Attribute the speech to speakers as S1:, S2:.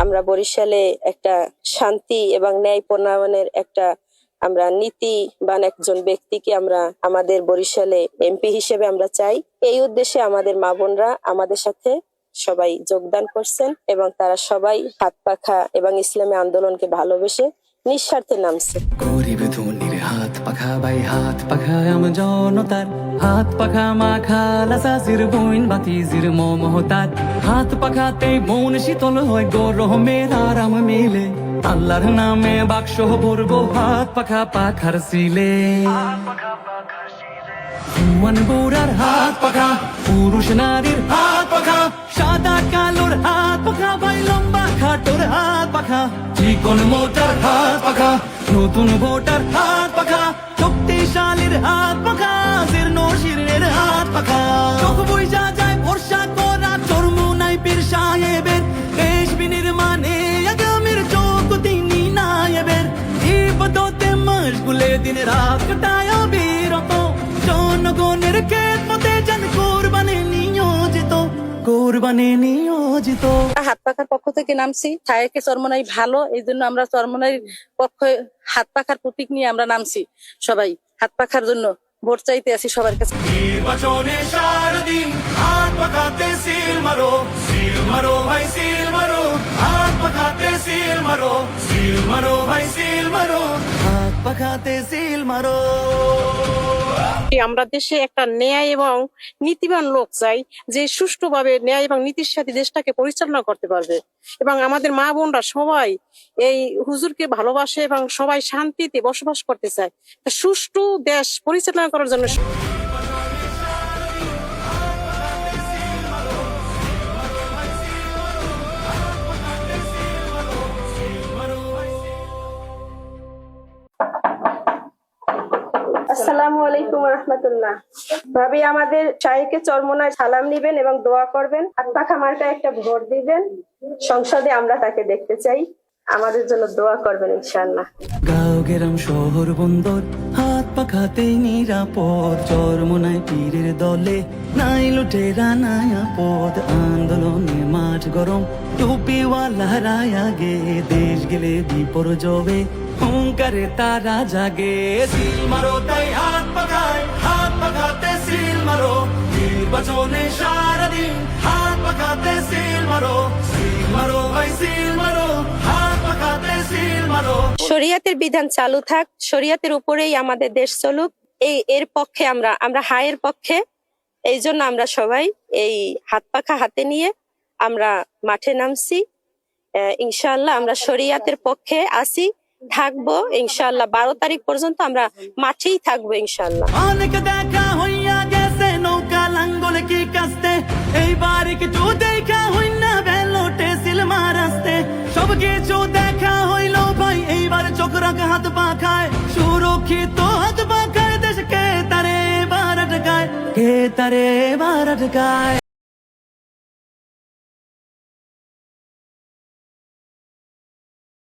S1: আমরা বরিশালে একটা শান্তি এবং ন্যায় প্রণয়নের একটা আমরা নীতিবান একজন ব্যক্তিকে আমরা আমাদের বরিশালে এমপি হিসেবে আমরা চাই। এই উদ্দেশ্যে আমাদের মা বোনরা আমাদের সাথে সবাই যোগদান করছেন এবং তারা সবাই হাত পাখা এবং ইসলামী আন্দোলনকে ভালোবেসে নিঃস্বার্থে নামছে।
S2: গরিব ধনির হাত পাখা বাই হাত পাখা জনতার হাত পাখা মাখা লাসাসির বইন বাতিজির মমতার হাত পাখাতে মন শীতল হয় গরমের আরাম মিলে আল্লাহর নামে বাক্স ভরবো হাত পাখা পাখার সিলে জুয়ান বৌরার হাত পাখা পুরুষ নারীর হাত পাখা সাদা কালোর হাত পাখা ভাই লম্বা খাটোর হাত পাখা চিকন মোটার হাত পাখা নতুন ভোটার হাত পাখা শক্তিশালীর হাত পাখা জীর্ণ শীর্ণের হাত পাখা চোখ বইজা যায় ভরসা করা চর্ম নাই পীর সাহেবের দেশ বিনির্মাণে আগামীর চোখ তিনি নায়েবের ইবাদতে মশগুলে দিন রাত কাটায় বিরত জনগণের খেদমতে যেন কোরবানি নিয়োজিত।
S3: হাত পাখার পক্ষ থেকে নামছি, ছায়াকে চরমনাই ভালো, এই জন্য আমরা চরমনাই পক্ষে হাত পাখার প্রতীক নিয়ে আমরা নামছি। সবাই হাত পাখার জন্য ভোট চাইতে আছি সবার কাছে।
S2: নির্বাচনে সারাদিন হাত পাখাতে সিল মারো, সিল মারো ভাই সিল মারো, হাত পাখাতে সিল মারো, সিল মারো ভাই সিল মারো, হাত পাখাতে সিল মারো।
S4: আমরা দেশে একটা ন্যায় এবং নীতিবান লোক চাই, যে সুষ্ঠুভাবে ন্যায় এবং নীতির সাথে দেশটাকে পরিচালনা করতে পারবে এবং আমাদের মা বোনরা সবাই এই হুজুরকে ভালোবাসে এবং সবাই শান্তিতে বসবাস করতে চায়। সুষ্ঠু দেশ পরিচালনা করার জন্য
S1: আসসালামু আলাইকুম রহমতুল্লাহ। ভাবি আমাদের শাইখে চরমনায় সালাম নিবেন এবং দোয়া করবেন, হাত পাখা মার্কায় একটা ভোট দিবেন, সংসদে আমরা তাকে দেখতে চাই, আমাদের জন্য দোয়া করবেন ইনশাআল্লাহ।
S2: গাঁও গ্রাম শহর বন্দর হাত পাখাতে নিরাপদ, চরমনায় পীরের দলে নাই লুটেরা নাই আপদ, আন্দোলনে মাঠ গরম টুপিওয়ালা রায় আগে, দেশ গেলে বিপর্যবে হুঙ্কারে তারা জাগে। সিল মারো তাই হাত পাখায়, হাত পাখাতে সিল মারো, নির্বাচনে সারাদিন হাত পাখাতে সিল মারো, সিল মারো ভাই সিল মারো, হাত পাখাতে সিল মারো।
S1: শরিয়াতের বিধান চালু থাক, শরিয়াতের উপরেই আমাদের দেশ চলুক, এর পক্ষে আমরা হায়ের পক্ষে। এই জন্য আমরা সবাই এই হাত পাখা হাতে নিয়ে আমরা মাঠে নামছি। ইনশাআল্লাহ আমরা শরিয়াতের পক্ষে আসি, থাকবো ইনশাআল্লাহ। 12 তারিখ পর্যন্ত আমরা মাঠেই থাকবো ইনশাআল্লাহ।
S2: অনেক দেখা হইয়া গেছে নৌকা লাঙ্গলে কি কাস্তে, এইবার কিছু দেখা হই না বেলোটে সিল মারাস্তে, সব কিছু দেখা হইলো ভাই এইবার চোখ রাখা হাত পাখায়, সুরক্ষিত হাত পাখায় দেশকে তারে এবার আটকায়, কে তারে এবার আটকায়।